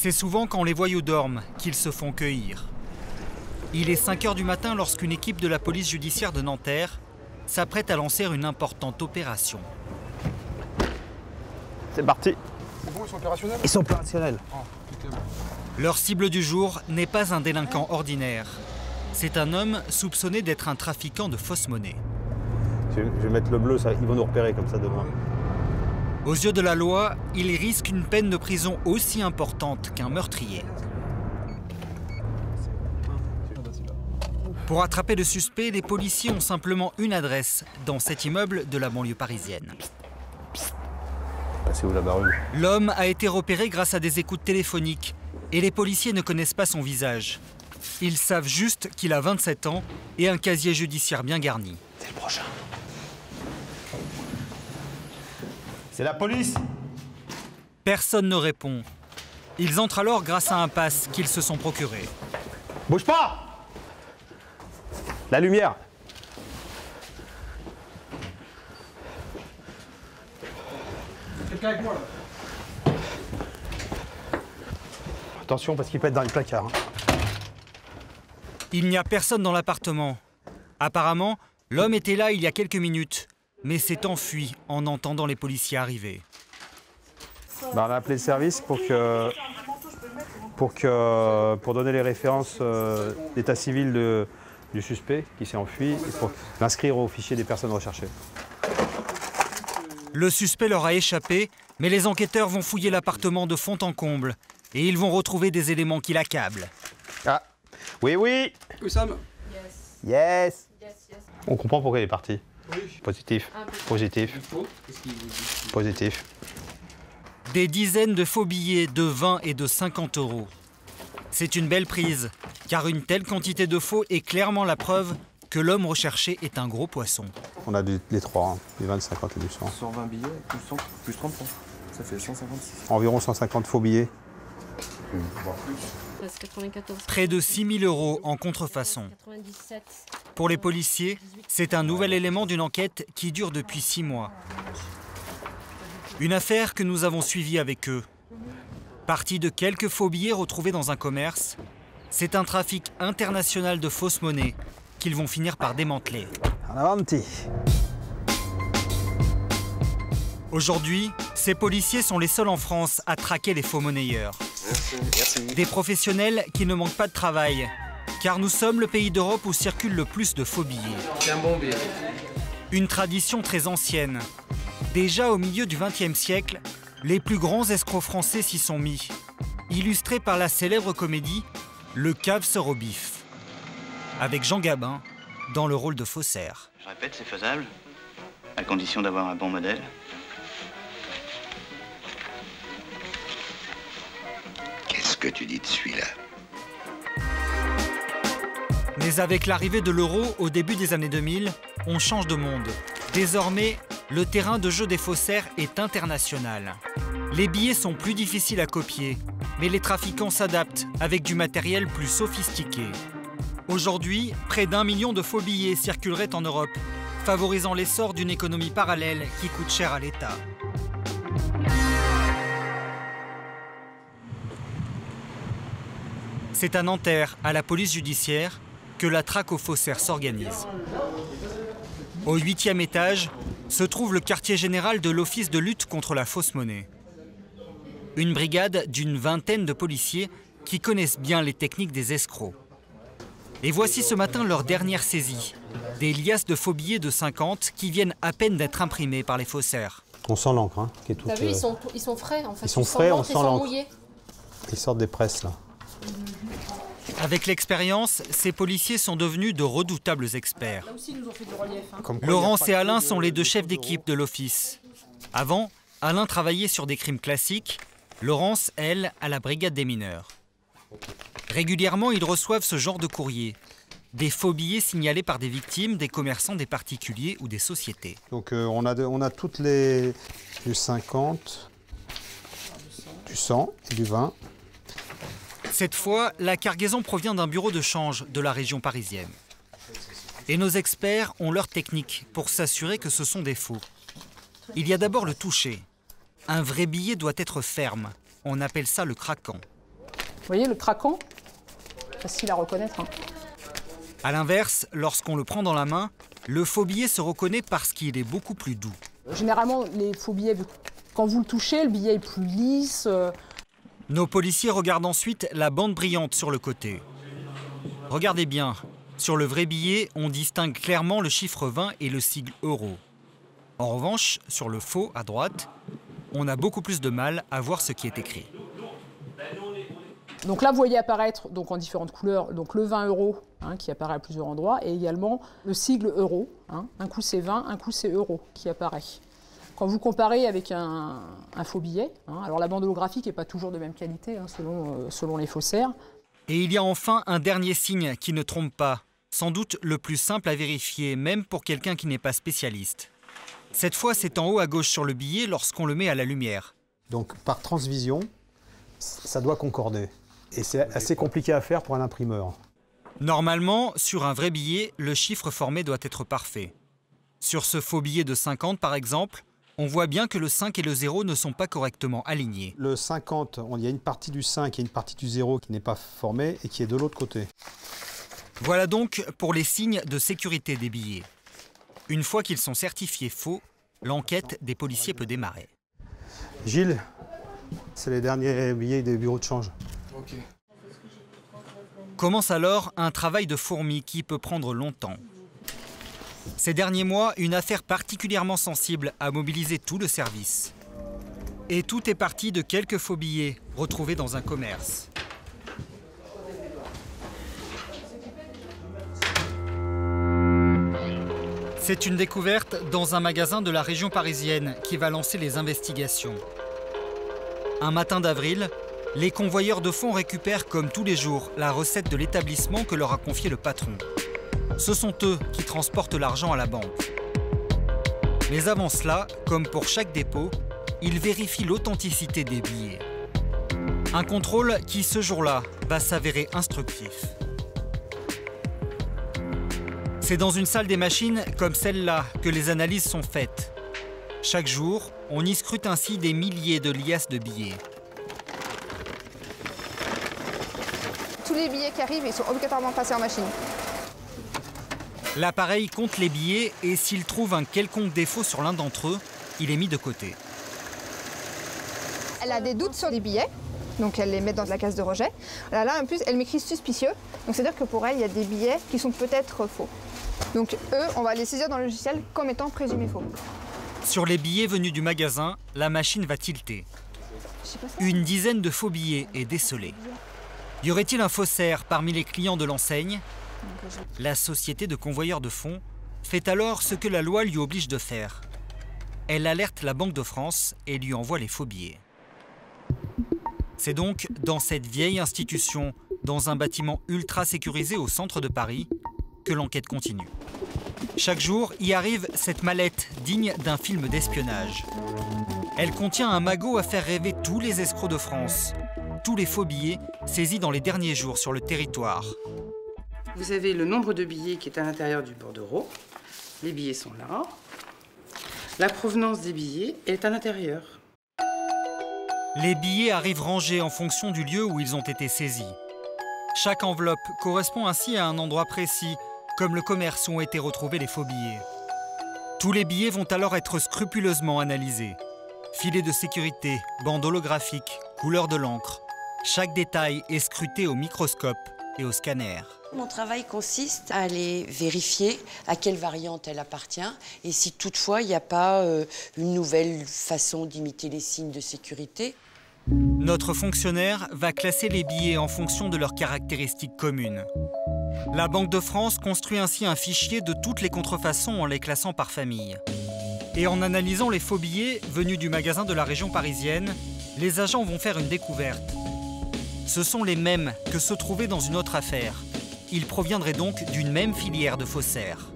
C'est souvent quand les voyous dorment qu'ils se font cueillir. Il est 5 h du matin lorsqu'une équipe de la police judiciaire de Nanterre s'apprête à lancer une importante opération. C'est parti. C'est bon, ils sont opérationnels? Ils sont opérationnels. Leur cible du jour n'est pas un délinquant ordinaire. C'est un homme soupçonné d'être un trafiquant de fausse monnaie. Je vais mettre le bleu, ça, ils vont nous repérer comme ça demain. Aux yeux de la loi, il risque une peine de prison aussi importante qu'un meurtrier. Pour attraper le suspect, les policiers ont simplement une adresse dans cet immeuble de la banlieue parisienne. Passez où la barulle? L'homme a été repéré grâce à des écoutes téléphoniques et les policiers ne connaissent pas son visage. Ils savent juste qu'il a 27 ans et un casier judiciaire bien garni. C'est le prochain. C'est la police? Personne ne répond. Ils entrent alors grâce à un pass qu'ils se sont procuré. Bouge pas! La lumière. Quelqu'un avec moi là? Attention parce qu'il peut être dans les placards. Il n'y a personne dans l'appartement. Apparemment, l'homme était là il y a quelques minutes, mais s'est enfui en entendant les policiers arriver. Bah, on a appelé le service pour donner les références d'état civil du suspect qui s'est enfui et pour l'inscrire au fichier des personnes recherchées. Le suspect leur a échappé, mais les enquêteurs vont fouiller l'appartement de fond en comble et ils vont retrouver des éléments qui l'accablent. Ah, oui, oui. Oussam? Yes. On comprend pourquoi il est parti. Oui. Positif, positif, positif. Des dizaines de faux billets de 20 et de 50 euros. C'est une belle prise, car une telle quantité de faux est clairement la preuve que l'homme recherché est un gros poisson. On a les trois, hein, du 20, 50 et du 100. 120 billets, plus 100, plus 30 francs. Ça fait 156. Environ 150 faux billets. Près de 6 000 euros en contrefaçon. Pour les policiers, c'est un nouvel élément d'une enquête qui dure depuis 6 mois. Une affaire que nous avons suivie avec eux. Parti de quelques faux billets retrouvés dans un commerce, c'est un trafic international de fausses monnaies qu'ils vont finir par démanteler. En avant, petit. Aujourd'hui, ces policiers sont les seuls en France à traquer les faux monnayeurs. Merci. Des professionnels qui ne manquent pas de travail, car nous sommes le pays d'Europe où circule le plus de faux billets. C'est un bon billet. Une tradition très ancienne. Déjà au milieu du XXe siècle, les plus grands escrocs français s'y sont mis, illustrés par la célèbre comédie Le Cave sort au bif, avec Jean Gabin dans le rôle de faussaire. Je répète, c'est faisable, à condition d'avoir un bon modèle. Qu'est-ce que tu dis de celui-là? Mais avec l'arrivée de l'euro au début des années 2000, on change de monde. Désormais, le terrain de jeu des faussaires est international. Les billets sont plus difficiles à copier, mais les trafiquants s'adaptent avec du matériel plus sophistiqué. Aujourd'hui, près d'1 million de faux billets circuleraient en Europe, favorisant l'essor d'une économie parallèle qui coûte cher à l'État. C'est à Nanterre, à la police judiciaire, que la traque aux faussaires s'organise. Au 8e étage se trouve le quartier général de l'Office de lutte contre la fausse monnaie. Une brigade d'une vingtaine de policiers qui connaissent bien les techniques des escrocs. Et voici ce matin leur dernière saisie. Des liasses de faux billets de 50 qui viennent à peine d'être imprimés par les faussaires. On sent l'encre, hein, qui est toute... T'as vu, ils sont frais en fait. Ils sont frais, on sent l'encre. Mouillés. Ils sortent des presses, là. Avec l'expérience, ces policiers sont devenus de redoutables experts. Là aussi, ils nous ont fait du relief. Hein. Laurence et Alain sont les deux chefs d'équipe de l'office. Avant, Alain travaillait sur des crimes classiques, Laurence, elle, à la brigade des mineurs. Régulièrement, ils reçoivent ce genre de courrier. Des faux billets signalés par des victimes, des commerçants, des particuliers ou des sociétés. Donc on a toutes les... du 50, du 100 et du 20. Cette fois, la cargaison provient d'un bureau de change de la région parisienne. Et nos experts ont leur technique pour s'assurer que ce sont des faux. Il y a d'abord le toucher. Un vrai billet doit être ferme. On appelle ça le craquant. voyez le craquant, facile à reconnaître. Hein. A l'inverse, lorsqu'on le prend dans la main, le faux billet se reconnaît parce qu'il est beaucoup plus doux. Généralement, les faux billets, quand vous le touchez, le billet est plus lisse. Nos policiers regardent ensuite la bande brillante sur le côté. Regardez bien, sur le vrai billet, on distingue clairement le chiffre 20 et le sigle euro. En revanche, sur le faux, à droite, on a beaucoup plus de mal à voir ce qui est écrit. Donc là, vous voyez apparaître donc, en différentes couleurs donc le 20 euros hein, qui apparaît à plusieurs endroits et également le sigle euro. Hein. Un coup c'est 20, un coup c'est euro qui apparaît. Quand vous comparez avec un faux billet, hein, alors la bande holographique n'est pas toujours de même qualité hein, selon les faussaires. Et il y a enfin un dernier signe qui ne trompe pas, sans doute le plus simple à vérifier, même pour quelqu'un qui n'est pas spécialiste. Cette fois, c'est en haut à gauche sur le billet lorsqu'on le met à la lumière. Donc par transvision, ça doit concorder. Et c'est assez compliqué à faire pour un imprimeur. Normalement, sur un vrai billet, le chiffre formé doit être parfait. Sur ce faux billet de 50, par exemple, on voit bien que le 5 et le 0 ne sont pas correctement alignés. Le 50, il y a une partie du 5 et une partie du 0 qui n'est pas formée et qui est de l'autre côté. Voilà donc pour les signes de sécurité des billets. Une fois qu'ils sont certifiés faux, l'enquête des policiers peut démarrer. Gilles, c'est les derniers billets des bureaux de change. Ok. Commence alors un travail de fourmi qui peut prendre longtemps. Ces derniers mois, une affaire particulièrement sensible a mobilisé tout le service. Et tout est parti de quelques faux billets retrouvés dans un commerce. C'est une découverte dans un magasin de la région parisienne qui va lancer les investigations. Un matin d'avril, les convoyeurs de fonds récupèrent comme tous les jours la recette de l'établissement que leur a confié le patron. Ce sont eux qui transportent l'argent à la banque. Mais avant cela, comme pour chaque dépôt, ils vérifient l'authenticité des billets. Un contrôle qui, ce jour-là, va s'avérer instructif. C'est dans une salle des machines comme celle-là que les analyses sont faites. Chaque jour, on y scrute ainsi des milliers de liasses de billets. Tous les billets qui arrivent, ils sont obligatoirement passés en machine. L'appareil compte les billets et s'il trouve un quelconque défaut sur l'un d'entre eux, il est mis de côté. Elle a des doutes sur les billets, donc elle les met dans la case de rejet. Là, en plus, elle m'écrit suspicieux, donc c'est-à-dire que pour elle, il y a des billets qui sont peut-être faux. Donc eux, on va les saisir dans le logiciel comme étant présumés faux. Sur les billets venus du magasin, la machine va tilter. Une dizaine de faux billets est décelée. Y aurait-il un faussaire parmi les clients de l'enseigne? La société de convoyeurs de fonds fait alors ce que la loi lui oblige de faire. Elle alerte la Banque de France et lui envoie les faux billets. C'est donc dans cette vieille institution, dans un bâtiment ultra sécurisé au centre de Paris, que l'enquête continue. Chaque jour, y arrive cette mallette digne d'un film d'espionnage. Elle contient un magot à faire rêver tous les escrocs de France. Tous les faux billets saisis dans les derniers jours sur le territoire. Vous avez le nombre de billets qui est à l'intérieur du bordereau. Les billets sont là. La provenance des billets est à l'intérieur. Les billets arrivent rangés en fonction du lieu où ils ont été saisis. Chaque enveloppe correspond ainsi à un endroit précis, comme le commerce où ont été retrouvés les faux billets. Tous les billets vont alors être scrupuleusement analysés. Filets de sécurité, bande holographique, couleur de l'encre. Chaque détail est scruté au microscope et au scanner. Mon travail consiste à aller vérifier à quelle variante elle appartient et si toutefois il n'y a pas une nouvelle façon d'imiter les signes de sécurité. Notre fonctionnaire va classer les billets en fonction de leurs caractéristiques communes. La Banque de France construit ainsi un fichier de toutes les contrefaçons en les classant par famille. Et en analysant les faux billets venus du magasin de la région parisienne, les agents vont faire une découverte. Ce sont les mêmes que se trouvaient dans une autre affaire. Ils proviendraient donc d'une même filière de faussaires.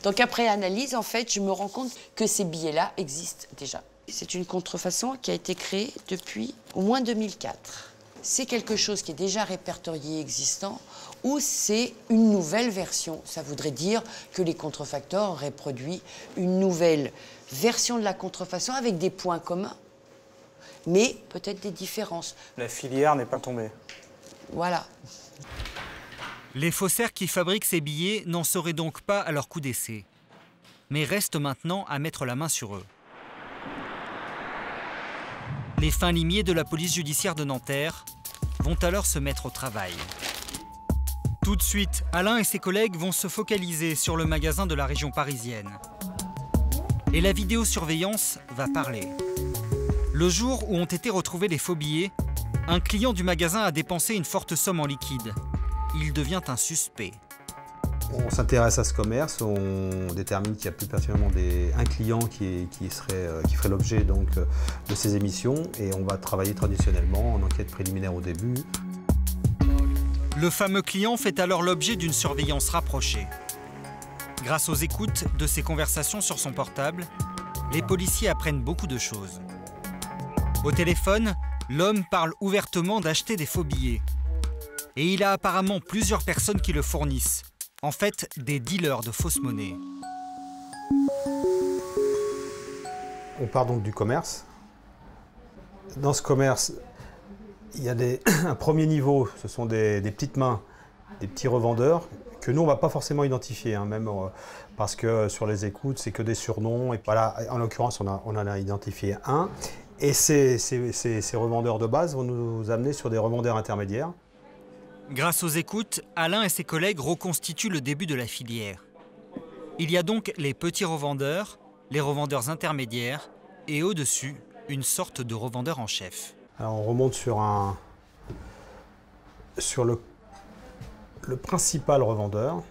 Donc après analyse, en fait, je me rends compte que ces billets-là existent déjà. C'est une contrefaçon qui a été créée depuis au moins 2004. C'est quelque chose qui est déjà répertorié existant ou c'est une nouvelle version. Ça voudrait dire que les contrefacteurs auraient produit une nouvelle version de la contrefaçon avec des points communs. mais peut-être des différences. La filière n'est pas tombée. Voilà. Les faussaires qui fabriquent ces billets n'en seraient donc pas à leur coup d'essai. Mais reste maintenant à mettre la main sur eux. Les fins limiers de la police judiciaire de Nanterre vont alors se mettre au travail. Tout de suite, Alain et ses collègues vont se focaliser sur le magasin de la région parisienne. Et la vidéosurveillance va parler. Le jour où ont été retrouvés les faux billets, un client du magasin a dépensé une forte somme en liquide. Il devient un suspect. On s'intéresse à ce commerce, on détermine qu'il y a plus particulièrement un client qui ferait l'objet donc de ces émissions et on va travailler traditionnellement en enquête préliminaire au début. Le fameux client fait alors l'objet d'une surveillance rapprochée. Grâce aux écoutes de ses conversations sur son portable, les policiers apprennent beaucoup de choses. Au téléphone, l'homme parle ouvertement d'acheter des faux billets. Et il a apparemment plusieurs personnes qui le fournissent. En fait, des dealers de fausses monnaies. On part donc du commerce. Dans ce commerce, il y a un premier niveau, ce sont des petites mains, des petits revendeurs que nous, on ne va pas forcément identifier, hein, même parce que sur les écoutes, c'est que des surnoms. Et voilà, en l'occurrence, on en a identifié un. Et ces revendeurs de base vont nous amener sur des revendeurs intermédiaires. Grâce aux écoutes, Alain et ses collègues reconstituent le début de la filière. Il y a donc les petits revendeurs, les revendeurs intermédiaires et au-dessus, une sorte de revendeur en chef. Alors on remonte sur le principal revendeur.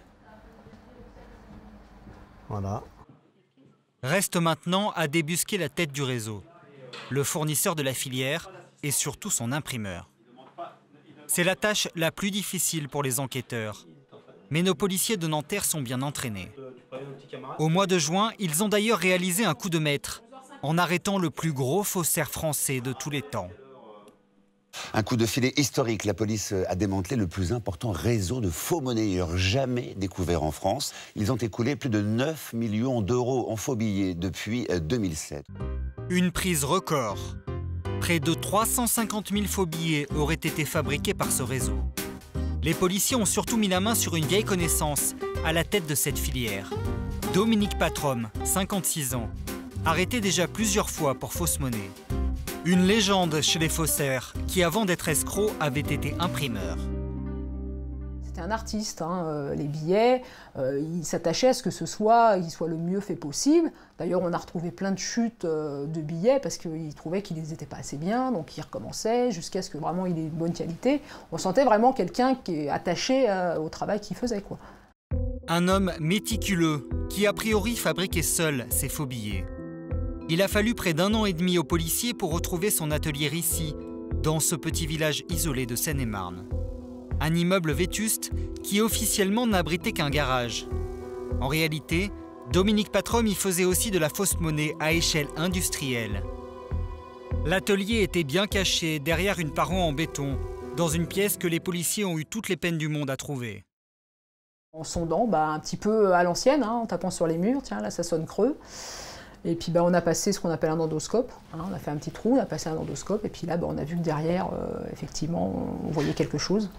Voilà. Reste maintenant à débusquer la tête du réseau, le fournisseur de la filière et surtout son imprimeur. C'est la tâche la plus difficile pour les enquêteurs. Mais nos policiers de Nanterre sont bien entraînés. Au mois de juin, ils ont d'ailleurs réalisé un coup de maître en arrêtant le plus gros faussaire français de tous les temps. Un coup de filet historique. La police a démantelé le plus important réseau de faux monnayeurs jamais découvert en France. Ils ont écoulé plus de 9 millions d'euros en faux billets depuis 2007. Une prise record. Près de 350 000 faux billets auraient été fabriqués par ce réseau. Les policiers ont surtout mis la main sur une vieille connaissance à la tête de cette filière. Dominique Patrom, 56 ans, arrêté déjà plusieurs fois pour fausse monnaie. Une légende chez les faussaires qui, avant d'être escroc, avait été imprimeur. C'était un artiste, hein, les billets, il s'attachait à ce que qu'ils soient le mieux fait possible. D'ailleurs, on a retrouvé plein de chutes de billets parce qu'il trouvait qu'ils n'étaient pas assez bien, donc il recommençait jusqu'à ce que vraiment il ait une bonne qualité. On sentait vraiment quelqu'un qui est attaché au travail qu'il faisait, quoi. Un homme méticuleux qui, a priori, fabriquait seul ses faux billets. Il a fallu près d'1 an et demi aux policiers pour retrouver son atelier ici, dans ce petit village isolé de Seine-et-Marne. Un immeuble vétuste qui officiellement n'abritait qu'un garage. En réalité, Dominique Patrom y faisait aussi de la fausse monnaie à échelle industrielle. L'atelier était bien caché derrière une paroi en béton, dans une pièce que les policiers ont eu toutes les peines du monde à trouver. En sondant, un petit peu à l'ancienne, hein, en tapant sur les murs, tiens là ça sonne creux. Et puis on a passé ce qu'on appelle un endoscope, hein, on a fait un petit trou, on a passé un endoscope, et puis là on a vu que derrière, effectivement, on voyait quelque chose.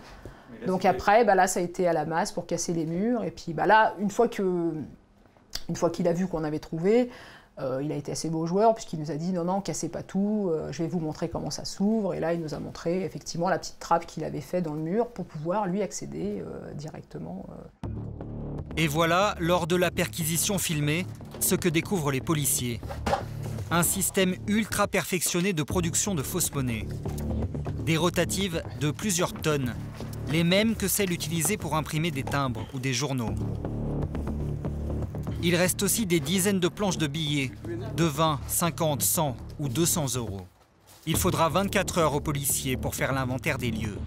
Donc après, là ça a été à la masse pour casser les murs, et puis là, une fois qu'il a vu qu'on avait trouvé, il a été assez beau joueur, puisqu'il nous a dit non, cassez pas tout, je vais vous montrer comment ça s'ouvre, et là il nous a montré effectivement la petite trappe qu'il avait fait dans le mur pour pouvoir lui accéder directement. Et voilà, lors de la perquisition filmée, ce que découvrent les policiers. Un système ultra perfectionné de production de fausses monnaies. Des rotatives de plusieurs tonnes, les mêmes que celles utilisées pour imprimer des timbres ou des journaux. Il reste aussi des dizaines de planches de billets, de 20, 50, 100 ou 200 euros. Il faudra 24 heures aux policiers pour faire l'inventaire des lieux.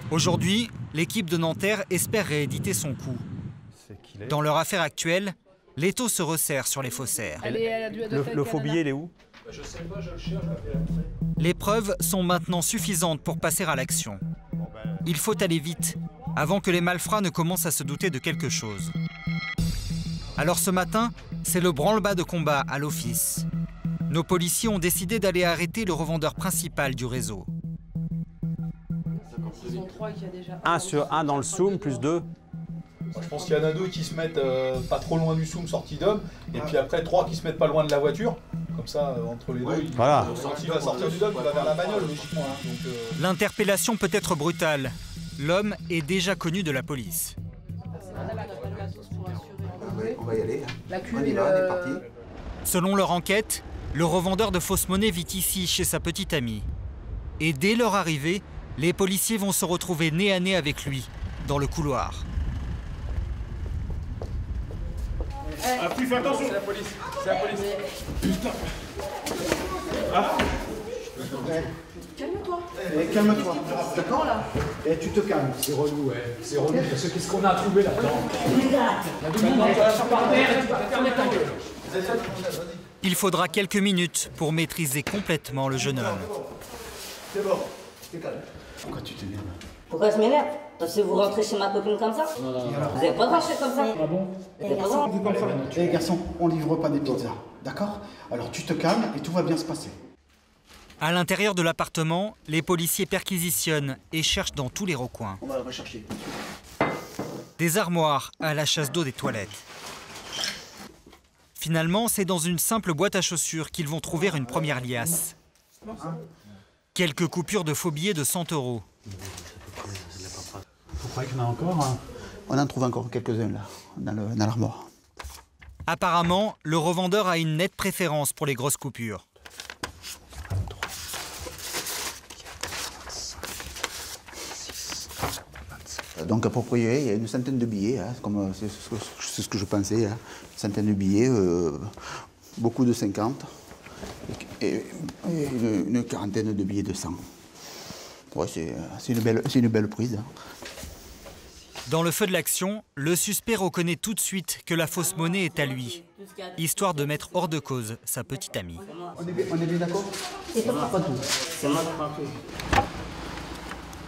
Aujourd'hui, l'équipe de Nanterre espère rééditer son coup. Dans leur affaire actuelle, l'étau se resserre sur les faussaires. Le faux billet, il est où? Je sais pas, je le cherche. Les preuves sont maintenant suffisantes pour passer à l'action. Il faut aller vite, avant que les malfrats ne commencent à se douter de quelque chose. Alors ce matin, c'est le branle-bas de combat à l'office. nos policiers ont décidé d'aller arrêter le revendeur principal du réseau. 1 sur 1 dans le zoom, plus 2. Je pense qu'il y en a 2 qui se mettent pas trop loin du zoom sortie d'homme, et puis après 3 qui se mettent pas loin de la voiture. Comme ça, entre les deux, voilà. Quand il va sortir du dôme, il va vers la bagnole, logiquement. Hein, L'interpellation peut être brutale. L'homme est déjà connu de la police. On va y aller. On est parti. Selon leur enquête, le revendeur de fausses monnaies vit ici, chez sa petite amie. Et dès leur arrivée, les policiers vont se retrouver nez à nez avec lui, dans le couloir. Ah, puis fais attention. C'est la police. C'est la police. Putain. Ah. Calme-toi. Calme-toi. D'accord là. Et tu te calmes. C'est relou, ouais. C'est relou parce que qu'est-ce qu'on a trouvé là-dedans? Il y a du monde par terre et tu vas fermer ta gueule. Il faudra quelques minutes pour maîtriser complètement le jeune homme. C'est bon. T'es calme. Pourquoi tu t'énerves? Pourquoi je m'énerve? Parce que vous rentrez chez ma copine comme ça? Non. Vous n'avez pas de rentrer comme ça? Ah bon? Eh garçon, on livre pas des pizzas, d'accord? Alors tu te calmes et tout va bien se passer. À l'intérieur de l'appartement, les policiers perquisitionnent et cherchent dans tous les recoins. On va le rechercher. Des armoires à la chasse d'eau des toilettes. Finalement, c'est dans une simple boîte à chaussures qu'ils vont trouver une première liasse. Quelques coupures de faux billets de 100 €. Vous croyez qu'il y en a encore hein? On en trouve encore quelques-uns là, dans l'armoire. Apparemment, le revendeur a une nette préférence pour les grosses coupures. Donc approprié, il y a une centaine de billets, hein, c'est ce que je pensais, hein. Une centaine de billets, beaucoup de 50 et une quarantaine de billets de 100. Ouais, c'est une belle prise. Hein. Dans le feu de l'action, le suspect reconnaît tout de suite que la fausse monnaie est à lui, histoire de mettre hors de cause sa petite amie. On est bien d'accord? C'est pas tout. C'est moi qui prends tout.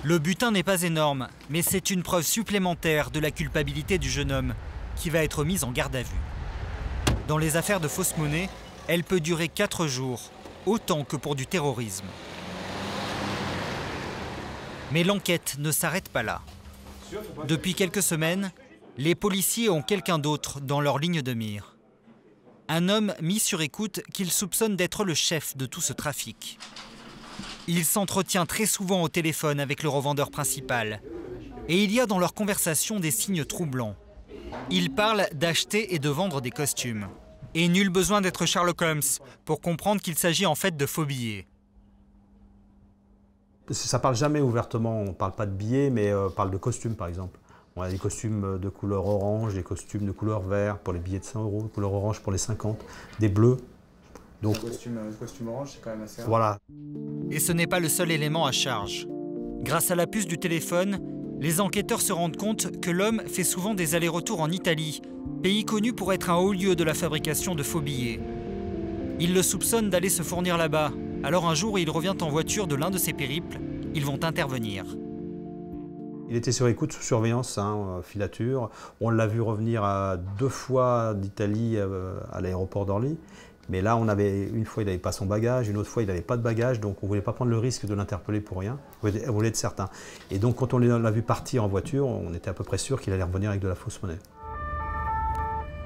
Le butin n'est pas énorme, mais c'est une preuve supplémentaire de la culpabilité du jeune homme, qui va être mise en garde à vue. Dans les affaires de fausse monnaie, elle peut durer 4 jours, autant que pour du terrorisme. Mais l'enquête ne s'arrête pas là. Depuis quelques semaines, les policiers ont quelqu'un d'autre dans leur ligne de mire. Un homme mis sur écoute qu'ils soupçonnent d'être le chef de tout ce trafic. Il s'entretient très souvent au téléphone avec le revendeur principal. Et il y a dans leur conversation des signes troublants. Ils parlent d'acheter et de vendre des costumes. Et nul besoin d'être Sherlock Holmes pour comprendre qu'il s'agit en fait de faux billets. Ça parle jamais ouvertement, on ne parle pas de billets, mais on parle de costumes par exemple. On a des costumes de couleur orange, des costumes de couleur vert pour les billets de 100 €, couleur orange pour les 50, des bleus. Donc, le costume orange, c'est quand même assez rare. Voilà. Et ce n'est pas le seul élément à charge. Grâce à la puce du téléphone, les enquêteurs se rendent compte que l'homme fait souvent des allers-retours en Italie, pays connu pour être un haut lieu de la fabrication de faux billets. Ils le soupçonnent d'aller se fournir là-bas. Alors un jour, il revient en voiture de l'un de ses périples. Ils vont intervenir. Il était sur écoute, sous surveillance, filature. On l'a vu revenir 2 fois d'Italie à l'aéroport d'Orly. Mais là, une fois, il n'avait pas son bagage, une autre fois, il n'avait pas de bagage. Donc, on ne voulait pas prendre le risque de l'interpeller pour rien. On voulait être certain. Et donc, quand on l'a vu partir en voiture, on était à peu près sûr qu'il allait revenir avec de la fausse monnaie.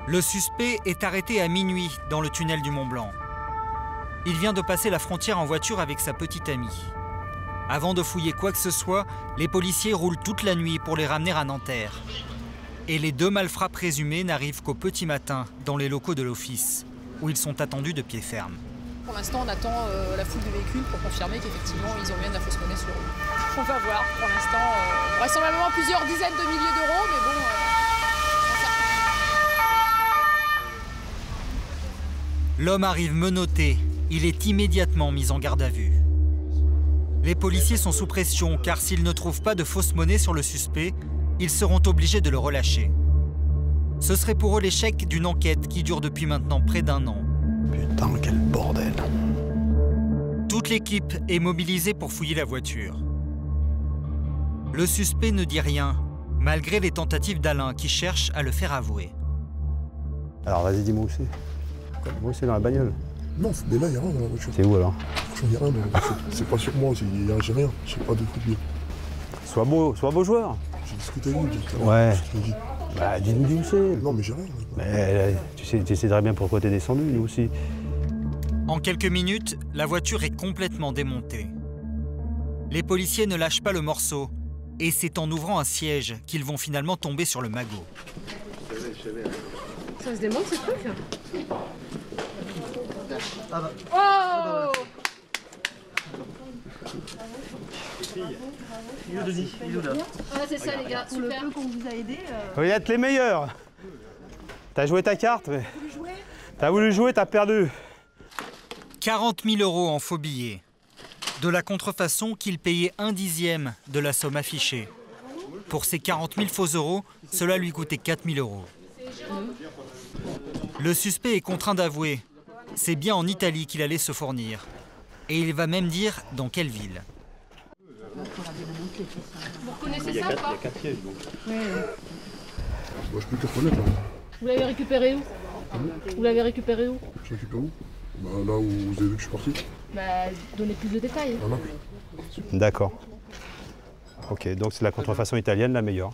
Le suspect est arrêté à minuit dans le tunnel du Mont Blanc. Il vient de passer la frontière en voiture avec sa petite amie. Avant de fouiller quoi que ce soit, les policiers roulent toute la nuit pour les ramener à Nanterre. Et les 2 malfrats présumés n'arrivent qu'au petit matin dans les locaux de l'office, où ils sont attendus de pied ferme. Pour l'instant, on attend la fouille de véhicules pour confirmer qu'effectivement, ils ont bien de la fausse monnaie sur eux. On va voir. Pour l'instant, vraisemblablement plusieurs dizaines de milliers d'euros, mais bon... L'homme arrive menotté. Il est immédiatement mis en garde à vue. Les policiers sont sous pression car s'ils ne trouvent pas de fausse monnaie sur le suspect, ils seront obligés de le relâcher. Ce serait pour eux l'échec d'une enquête qui dure depuis maintenant près d'1 an. Putain, quel bordel! Toute l'équipe est mobilisée pour fouiller la voiture. Le suspect ne dit rien, malgré les tentatives d'Alain qui cherche à le faire avouer. Alors vas-y, dis-moi où c'est. Moi, c'est dans la bagnole. Non, mais là, il n'y a rien dans la voiture. C'est où alors? Il n'y a rien dans la voiture. C'est pas sur moi, j'ai rien. J'ai pas de faux billets. Sois beau joueur. J'ai discuté avec lui. Ouais. Bah, dis-nous où c'est. Non, mais j'ai rien. Mais tu sais très bien pourquoi t'es descendu, nous aussi. En quelques minutes, la voiture est complètement démontée. Les policiers ne lâchent pas le morceau, et c'est en ouvrant un siège qu'ils vont finalement tomber sur le magot. Ça se démonte, ce truc? Oh! Ah, c'est ça, les gars, super. Pour le peu qu'on vous a aidé. Faut y être les meilleurs. T'as joué ta carte, mais t'as voulu jouer, t'as perdu. 40 000 € en faux billets. De la contrefaçon qu'il payait 1/10 de la somme affichée. Pour ces 40 000 faux euros, cela lui coûtait 4 000 €. Le suspect est contraint d'avouer. C'est bien en Italie qu'il allait se fournir. Et il va même dire dans quelle ville. Vous reconnaissez ça ou pas? Moi, je peux te reconnaître. Vous l'avez récupéré où? Vous l'avez récupéré où? Je récupère où? Bah, là où vous avez vu que je suis parti. Bah, donnez plus de détails. À Naples. D'accord. Ok, donc c'est la contrefaçon italienne la meilleure.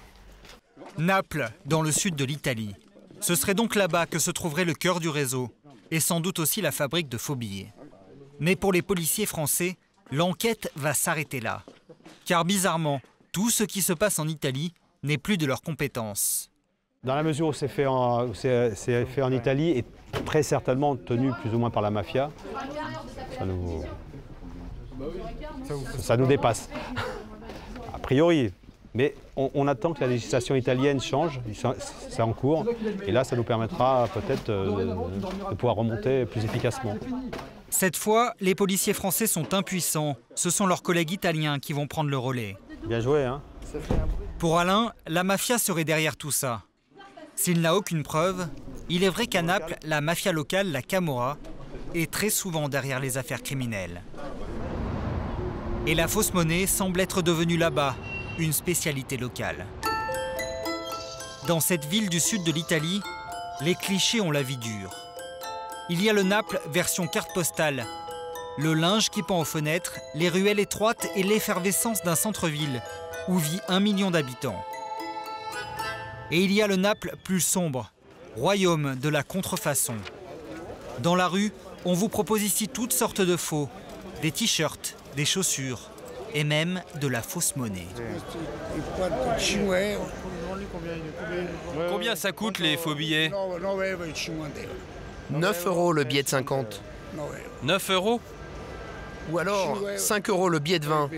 Naples, dans le sud de l'Italie. Ce serait donc là-bas que se trouverait le cœur du réseau, et sans doute aussi la fabrique de faux billets. Mais pour les policiers français, l'enquête va s'arrêter là. Car bizarrement, tout ce qui se passe en Italie n'est plus de leur compétence. Dans la mesure où c'est fait en Italie et très certainement tenu plus ou moins par la mafia, ça nous dépasse. A priori. Mais on attend que la législation italienne change, c'est en cours, et là ça nous permettra peut-être de pouvoir remonter plus efficacement. Cette fois, les policiers français sont impuissants. Ce sont leurs collègues italiens qui vont prendre le relais. Bien joué, hein? Pour Alain, la mafia serait derrière tout ça. S'il n'a aucune preuve, il est vrai qu'à Naples, la mafia locale, la Camorra, est très souvent derrière les affaires criminelles. Et la fausse monnaie semble être devenue là-bas une spécialité locale. Dans cette ville du sud de l'Italie, les clichés ont la vie dure. Il y a le Naples version carte postale, le linge qui pend aux fenêtres, les ruelles étroites et l'effervescence d'un centre-ville où vit 1 million d'habitants. Et il y a le Naples plus sombre, royaume de la contrefaçon. Dans la rue, on vous propose ici toutes sortes de faux, des t-shirts, des chaussures et même de la fausse monnaie. Combien ça coûte les faux billets? 9 € le billet de 50. 9 €? Ou alors 5 € le billet de 20.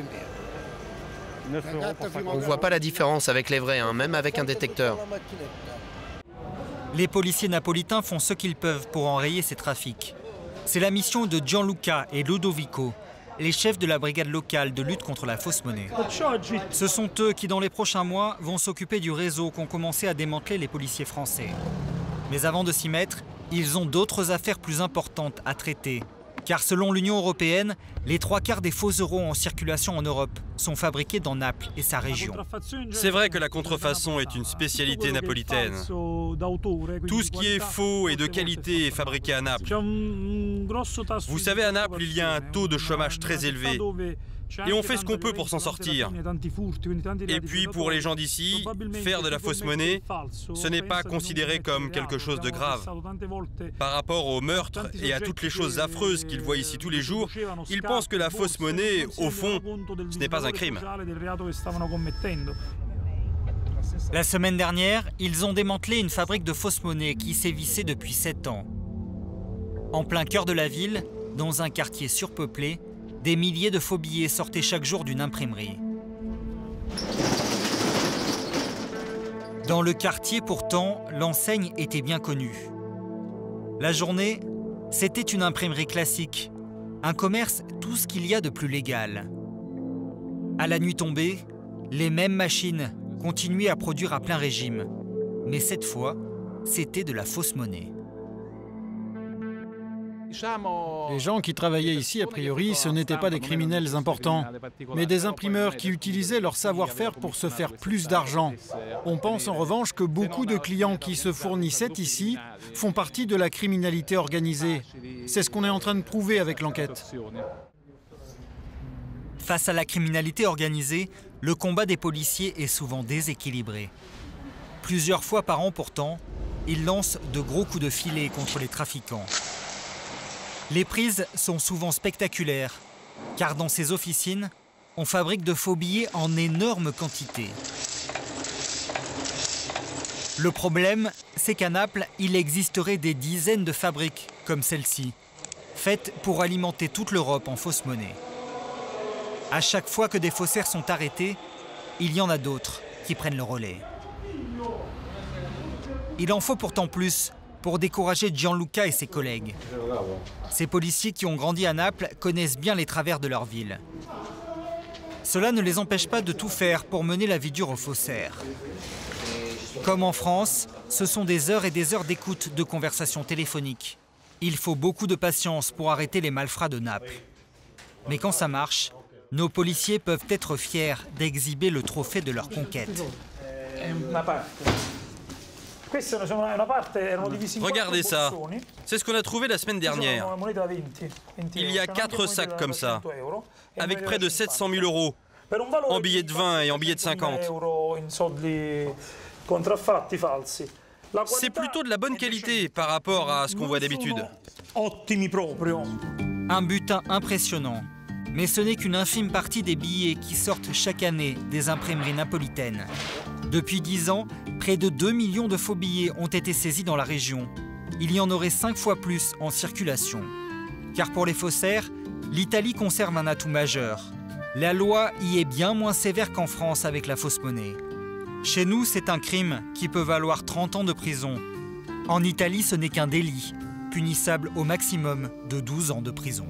On voit pas la différence avec les vrais, hein, même avec un détecteur. Les policiers napolitains font ce qu'ils peuvent pour enrayer ces trafics. C'est la mission de Gianluca et Ludovico, les chefs de la brigade locale de lutte contre la fausse monnaie. Ce sont eux qui, dans les prochains mois, vont s'occuper du réseau qu'ont commencé à démanteler les policiers français. Mais avant de s'y mettre, ils ont d'autres affaires plus importantes à traiter. Car selon l'Union européenne, les 3/4 des faux euros en circulation en Europe sont fabriqués dans Naples et sa région. C'est vrai que la contrefaçon est une spécialité napolitaine. Tout ce qui est faux et de qualité est fabriqué à Naples. Vous savez, à Naples, il y a un taux de chômage très élevé. Et on fait ce qu'on peut pour s'en sortir. Et puis pour les gens d'ici, faire de la fausse monnaie, ce n'est pas considéré comme quelque chose de grave. Par rapport aux meurtres et à toutes les choses affreuses qu'ils voient ici tous les jours, ils pensent que la fausse monnaie, au fond, ce n'est pas un crime. La semaine dernière, ils ont démantelé une fabrique de fausse monnaie qui sévissait depuis 7 ans. En plein cœur de la ville, dans un quartier surpeuplé, des milliers de faux billets sortaient chaque jour d'une imprimerie. Dans le quartier, pourtant, l'enseigne était bien connue. La journée, c'était une imprimerie classique, un commerce tout ce qu'il y a de plus légal. À la nuit tombée, les mêmes machines continuaient à produire à plein régime. Mais cette fois, c'était de la fausse monnaie. Les gens qui travaillaient ici, a priori, ce n'étaient pas des criminels importants, mais des imprimeurs qui utilisaient leur savoir-faire pour se faire plus d'argent. On pense en revanche que beaucoup de clients qui se fournissaient ici font partie de la criminalité organisée. C'est ce qu'on est en train de prouver avec l'enquête. Face à la criminalité organisée, le combat des policiers est souvent déséquilibré. Plusieurs fois par an pourtant, ils lancent de gros coups de filet contre les trafiquants. Les prises sont souvent spectaculaires, car dans ces officines, on fabrique de faux billets en énorme quantité. Le problème, c'est qu'à Naples, il existerait des dizaines de fabriques comme celle-ci, faites pour alimenter toute l'Europe en fausse monnaie. À chaque fois que des faussaires sont arrêtés, il y en a d'autres qui prennent le relais. Il en faut pourtant plus pour décourager Gianluca et ses collègues. Ces policiers qui ont grandi à Naples connaissent bien les travers de leur ville. Cela ne les empêche pas de tout faire pour mener la vie dure aux faussaires. Comme en France, ce sont des heures et des heures d'écoute de conversations téléphoniques. Il faut beaucoup de patience pour arrêter les malfrats de Naples. Mais quand ça marche, nos policiers peuvent être fiers d'exhiber le trophée de leur conquête. Regardez ça, c'est ce qu'on a trouvé la semaine dernière. Il y a 4 sacs comme ça, avec près de 700 000 euros, en billets de 20 et en billets de 50. C'est plutôt de la bonne qualité par rapport à ce qu'on voit d'habitude. Un butin impressionnant. Mais ce n'est qu'une infime partie des billets qui sortent chaque année des imprimeries napolitaines. Depuis 10 ans, près de 2 millions de faux billets ont été saisis dans la région. Il y en aurait 5 fois plus en circulation. Car pour les faussaires, l'Italie conserve un atout majeur. La loi y est bien moins sévère qu'en France avec la fausse monnaie. Chez nous, c'est un crime qui peut valoir 30 ans de prison. En Italie, ce n'est qu'un délit, punissable au maximum de 12 ans de prison.